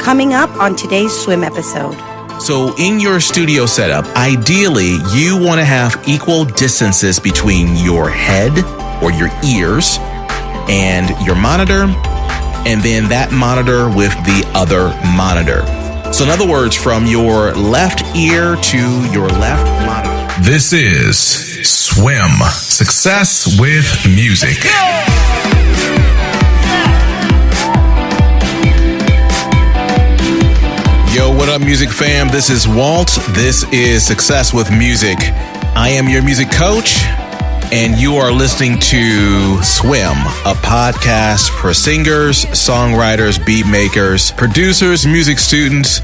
coming up on today's swim episode. So in your studio setup, ideally, you want to have equal distances between your head or your ears and your monitor, and then that monitor with the other monitor. So in other words, from your left ear to your left monitor. This is Swim, Success with Music. Yo, what up, music fam? This is Walt. This is Success with Music. I am your music coach, and you are listening to Swim, a podcast for singers, songwriters, beat makers, producers, music students.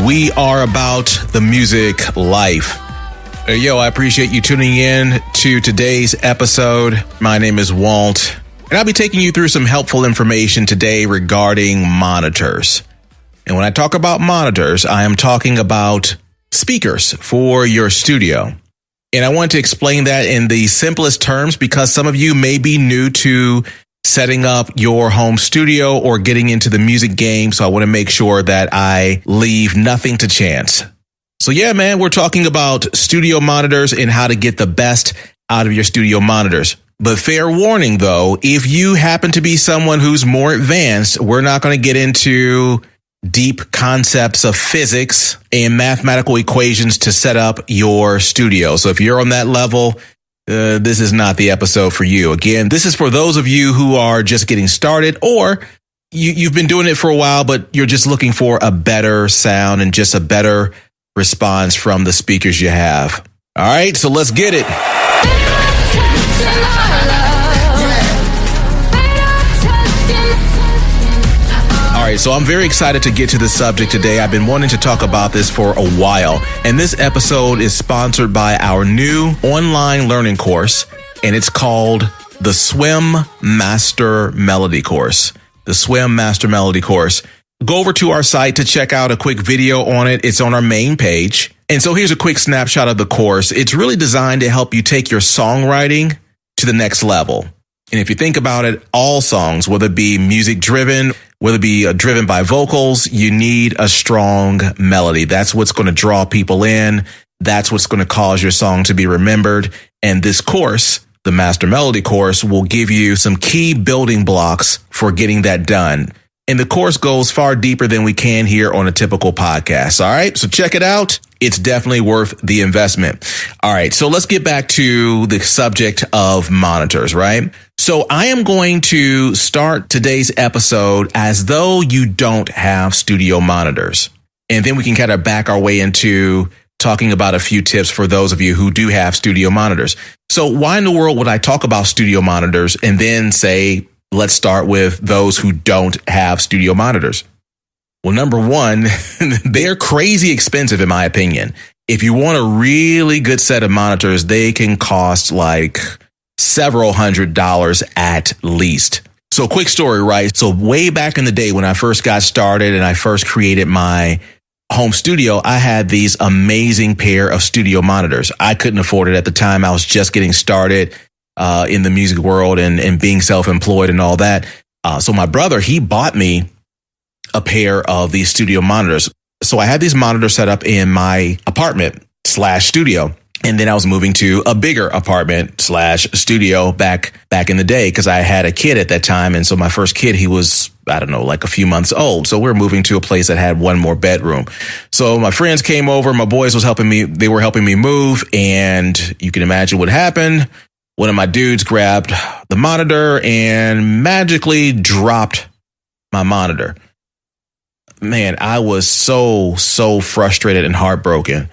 We are about the music life. Yo, I appreciate you tuning in to today's episode. My name is Walt, and I'll be taking you through some helpful information today regarding monitors. And when I talk about monitors, I am talking about speakers for your studio. And I want to explain that in the simplest terms because some of you may be new to setting up your home studio or getting into the music game. So I want to make sure that I leave nothing to chance. So yeah, man, we're talking about studio monitors and how to get the best out of your studio monitors. But fair warning, though, if you happen to be someone who's more advanced, we're not going to get into deep concepts of physics and mathematical equations to set up your studio. So if you're on that level, this is not the episode for you. Again, this is for those of you who are just getting started, or you've been doing it for a while, but you're just looking for a better sound and just a better response from the speakers you have. All right, so let's get it. All right, so I'm very excited to get to the subject today. I've been wanting to talk about this for a while, and this episode is sponsored by our new online learning course, and it's called the Swim Master Melody Course. The Swim Master Melody Course. Go over to our site to check out a quick video on it. It's on our main page. And so here's a quick snapshot of the course. It's really designed to help you take your songwriting to the next level. And if you think about it, all songs, whether it be music driven, whether it be driven by vocals, you need a strong melody. That's what's going to draw people in. That's what's going to cause your song to be remembered. And this course, the Master Melody course, will give you some key building blocks for getting that done. And the course goes far deeper than we can here on a typical podcast. All right, so check it out. It's definitely worth the investment. All right, so let's get back to the subject of monitors, right? So I am going to start today's episode as though you don't have studio monitors. And then we can kind of back our way into talking about a few tips for those of you who do have studio monitors. So why in the world would I talk about studio monitors and then say, let's start with those who don't have studio monitors? Well, number one, they're crazy expensive, in my opinion. If you want a really good set of monitors, they can cost like several $100s at least. So quick story, right? So way back in the day when I first got started and I first created my home studio, I had these amazing pair of studio monitors. I couldn't afford it at the time. I was just getting started in the music world and being self-employed and all that. So my brother, he bought me a pair of these studio monitors. So I had these monitors set up in my apartment/studio. And then I was moving to a bigger apartment/studio back in the day because I had a kid at that time. And so my first kid, he was, I don't know, like a few months old. So we're moving to a place that had one more bedroom. So my friends came over, my boys was helping me. They were helping me move. And you can imagine what happened. One of my dudes grabbed the monitor and magically dropped my monitor. Man, I was so frustrated and heartbroken.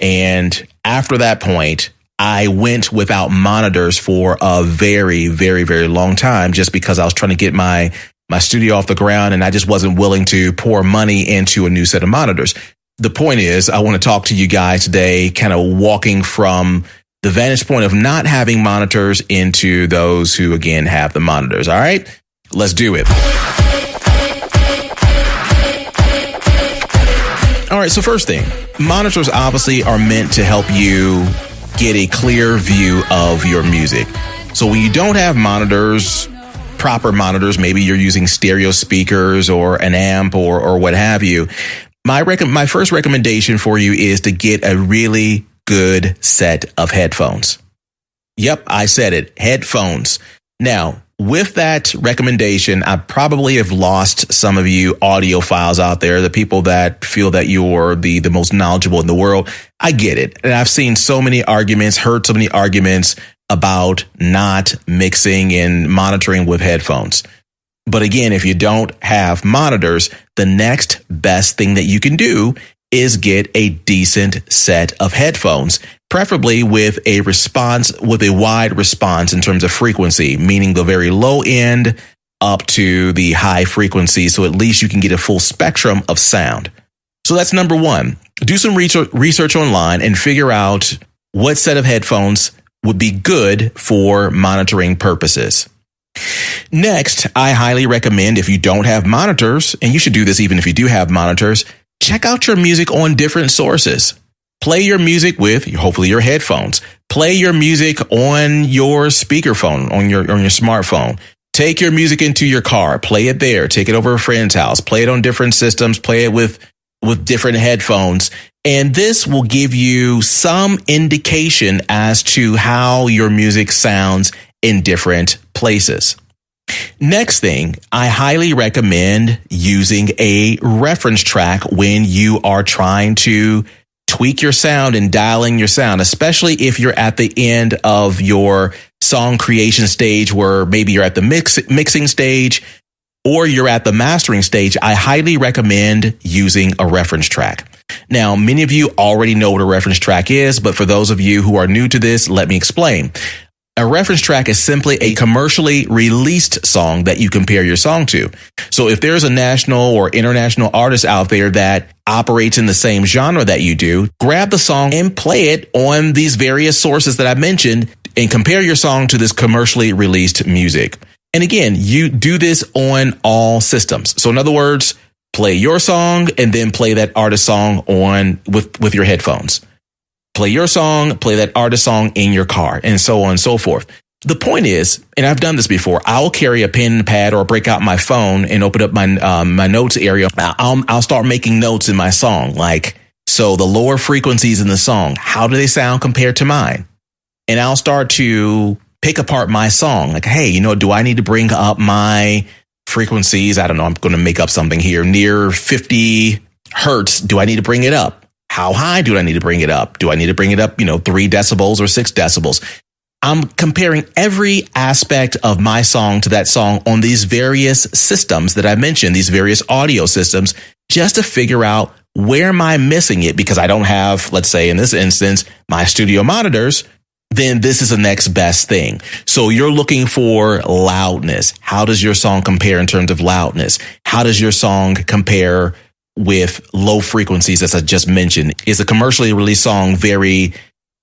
And after that point, I went without monitors for a very, very, very long time just because I was trying to get my studio off the ground and I just wasn't willing to pour money into a new set of monitors. The point is, I want to talk to you guys today, kind of walking from the vantage point of not having monitors into those who, again, have the monitors. All right, let's do it. All right, so first thing, monitors obviously are meant to help you get a clear view of your music. So when you don't have monitors, proper monitors, maybe you're using stereo speakers or an amp or what have you, my first recommendation for you is to get a really good set of headphones. Yep, I said it, headphones. Now, with that recommendation, I probably have lost some of you audiophiles out there, the people that feel that you're the most knowledgeable in the world. I get it. And I've seen so many arguments, heard so many arguments about not mixing and monitoring with headphones. But again, if you don't have monitors, the next best thing that you can do is get a decent set of headphones, preferably with a wide response in terms of frequency, meaning the very low end up to the high frequency. So at least you can get a full spectrum of sound. So that's number one. Do some research online and figure out what set of headphones would be good for monitoring purposes. Next, I highly recommend, if you don't have monitors, and you should do this even if you do have monitors, check out your music on different sources. Play your music with hopefully your headphones. Play your music on your speakerphone, on your smartphone. Take your music into your car, play it there, take it over a friend's house, play it on different systems, play it with different headphones. And this will give you some indication as to how your music sounds in different places. Next thing, I highly recommend using a reference track when you are trying to tweak your sound and dialing your sound, especially if you're at the end of your song creation stage, where maybe you're at the mixing stage or you're at the mastering stage. I highly recommend using a reference track. Now, many of you already know what a reference track is, but for those of you who are new to this, let me explain. A reference track is simply a commercially released song that you compare your song to. So if there's a national or international artist out there that operates in the same genre that you do, grab the song and play it on these various sources that I mentioned and compare your song to this commercially released music. And again, you do this on all systems. So in other words, play your song and then play that artist song on with your headphones. Play your song, play that artist song in your car, and so on and so forth. The point is, and I've done this before, I'll carry a pen and pad or break out my phone and open up my notes area. I'll start making notes in my song. Like, so the lower frequencies in the song, how do they sound compared to mine? And I'll start to pick apart my song. Like, hey, do I need to bring up my frequencies? I don't know. I'm going to make up something here. Near 50 hertz. Do I need to bring it up? How high do I need to bring it up? Do I need to bring it up, 3 decibels or 6 decibels? I'm comparing every aspect of my song to that song on these various systems that I mentioned, these various audio systems, just to figure out where am I missing it, because I don't have, let's say in this instance, my studio monitors. Then this is the next best thing. So you're looking for loudness. How does your song compare in terms of loudness? How does your song compare with low frequencies, as I just mentioned? Is a commercially released song very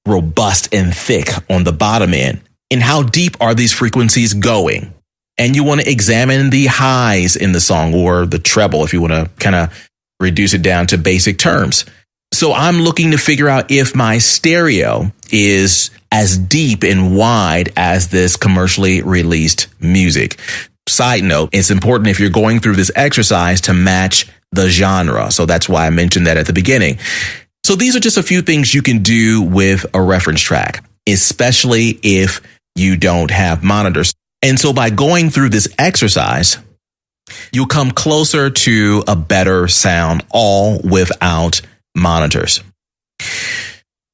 robust and thick on the bottom end? And how deep are these frequencies going? And you want to examine the highs in the song, or the treble, if you want to kind of reduce it down to basic terms. So I'm looking to figure out if my stereo is as deep and wide as this commercially released music. Side note, it's important if you're going through this exercise to match the genre. So that's why I mentioned that at the beginning. So these are just a few things you can do with a reference track, especially if you don't have monitors. And so by going through this exercise, you'll come closer to a better sound, all without monitors.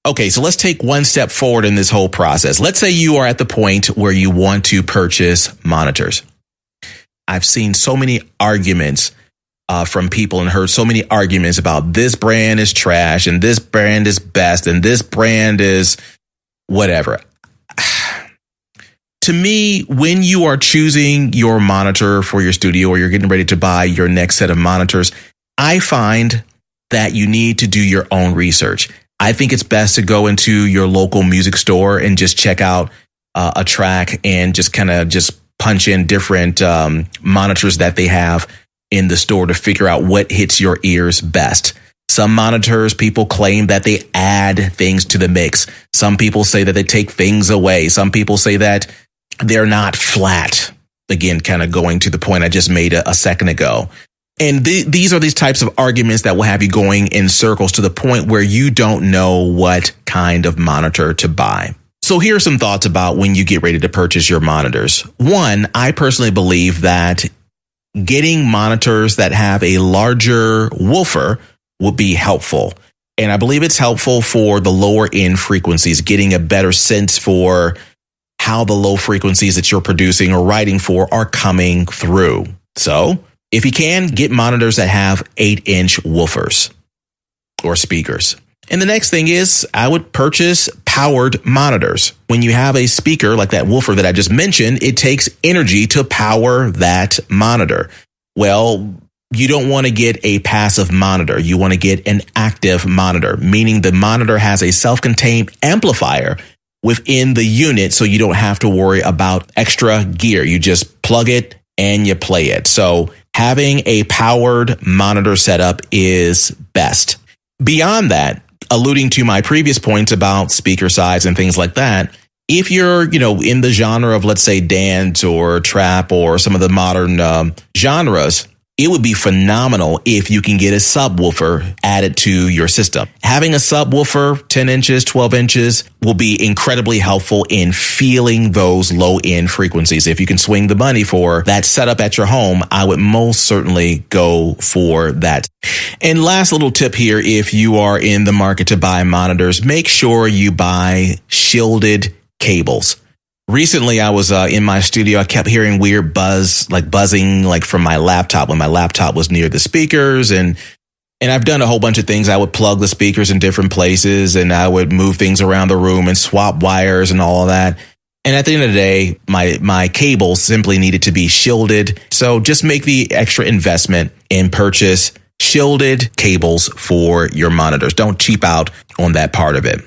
Okay, so let's take one step forward in this whole process. Let's say you are at the point where you want to purchase monitors. I've seen so many arguments from people and heard so many arguments about this brand is trash and this brand is best and this brand is whatever. To me, when you are choosing your monitor for your studio, or you're getting ready to buy your next set of monitors, I find that you need to do your own research. I think it's best to go into your local music store and just check out a track and just punch in different monitors that they have in the store to figure out what hits your ears best. Some monitors, people claim that they add things to the mix. Some people say that they take things away. Some people say that they're not flat. Again, kind of going to the point I just made a second ago. And these are these types of arguments that will have you going in circles to the point where you don't know what kind of monitor to buy. So here are some thoughts about when you get ready to purchase your monitors. One, I personally believe that getting monitors that have a larger woofer would be helpful. And I believe it's helpful for the lower end frequencies, getting a better sense for how the low frequencies that you're producing or writing for are coming through. So if you can, get monitors that have 8-inch woofers or speakers. And the next thing is I would purchase powered monitors. When you have a speaker like that woofer that I just mentioned, it takes energy to power that monitor. Well, you don't want to get a passive monitor. You want to get an active monitor, meaning the monitor has a self-contained amplifier within the unit, so you don't have to worry about extra gear. You just plug it and you play it. So having a powered monitor setup is best. Beyond that, alluding to my previous points about speaker size and things like that, if you're, in the genre of, let's say, dance or trap or some of the modern genres, it would be phenomenal if you can get a subwoofer added to your system. Having a subwoofer, 10 inches, 12 inches, will be incredibly helpful in feeling those low-end frequencies. If you can swing the money for that setup at your home, I would most certainly go for that. And last little tip here, if you are in the market to buy monitors, make sure you buy shielded cables. Recently, I was in my studio. I kept hearing weird buzzing, from my laptop when my laptop was near the speakers. And I've done a whole bunch of things. I would plug the speakers in different places, and I would move things around the room and swap wires and all of that. And at the end of the day, my cable simply needed to be shielded. So just make the extra investment and purchase shielded cables for your monitors. Don't cheap out on that part of it.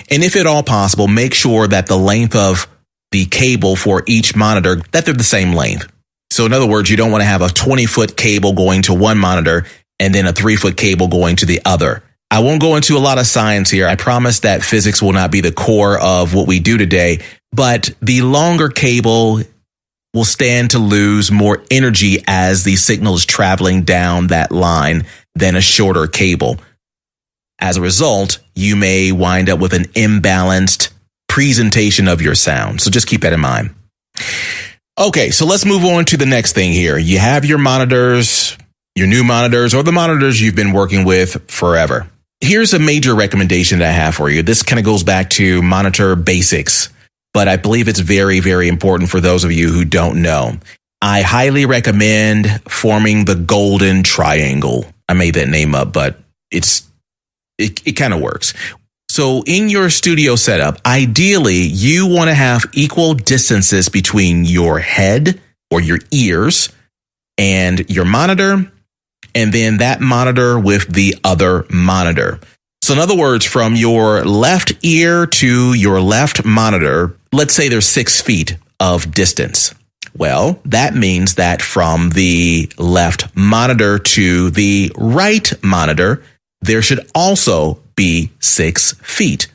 And if at all possible, make sure that the length of the cable for each monitor, that they're the same length. So in other words, you don't want to have a 20-foot cable going to one monitor and then a 3-foot cable going to the other. I won't go into a lot of science here. I promise that physics will not be the core of what we do today, but the longer cable will stand to lose more energy as the signal is traveling down that line than a shorter cable. As a result, you may wind up with an imbalanced presentation of your sound. So just keep that in mind. Okay, so let's move on to the next thing here. You have your monitors, your new monitors, or the monitors you've been working with forever. Here's a major recommendation that I have for you. This kind of goes back to monitor basics, but I believe it's very, very important for those of you who don't know. I highly recommend forming the golden triangle. I made that name up, but it kind of works. So in your studio setup, ideally, you want to have equal distances between your head or your ears and your monitor, and then that monitor with the other monitor. So in other words, from your left ear to your left monitor, let's say there's 6 feet of distance. Well, that means that from the left monitor to the right monitor, there should also be 6 feet.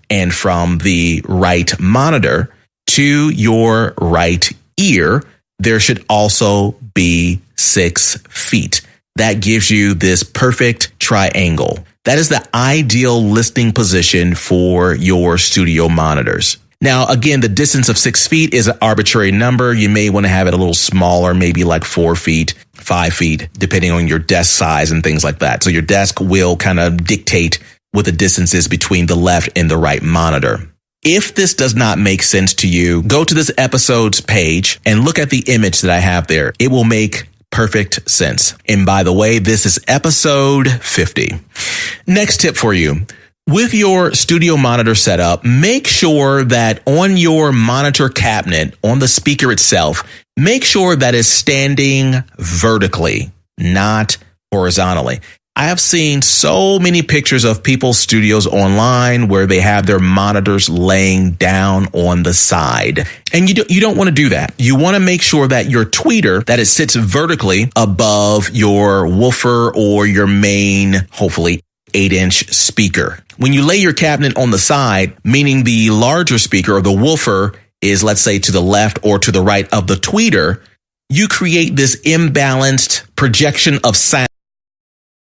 And from the right monitor to your right ear, there should also be 6 feet. That gives you this perfect triangle. That is the ideal listening position for your studio monitors. Now, again, the distance of 6 feet is an arbitrary number. You may want to have it a little smaller, maybe like 4 feet, 5 feet, depending on your desk size and things like that. So your desk will kind of dictate what the distance is between the left and the right monitor. If this does not make sense to you, go to this episode's page and look at the image that I have there. It will make perfect sense. And by the way, this is episode 50. Next tip for you. With your studio monitor setup, make sure that on your monitor cabinet, on the speaker itself, make sure that it's standing vertically, not horizontally. I have seen so many pictures of people's studios online where they have their monitors laying down on the side. And you don't want to do that. You want to make sure that your tweeter, that it sits vertically above your woofer or your main, hopefully, 8-inch speaker. When you lay your cabinet on the side, meaning the larger speaker or the woofer is, let's say, to the left or to the right of the tweeter, you create this imbalanced projection of sound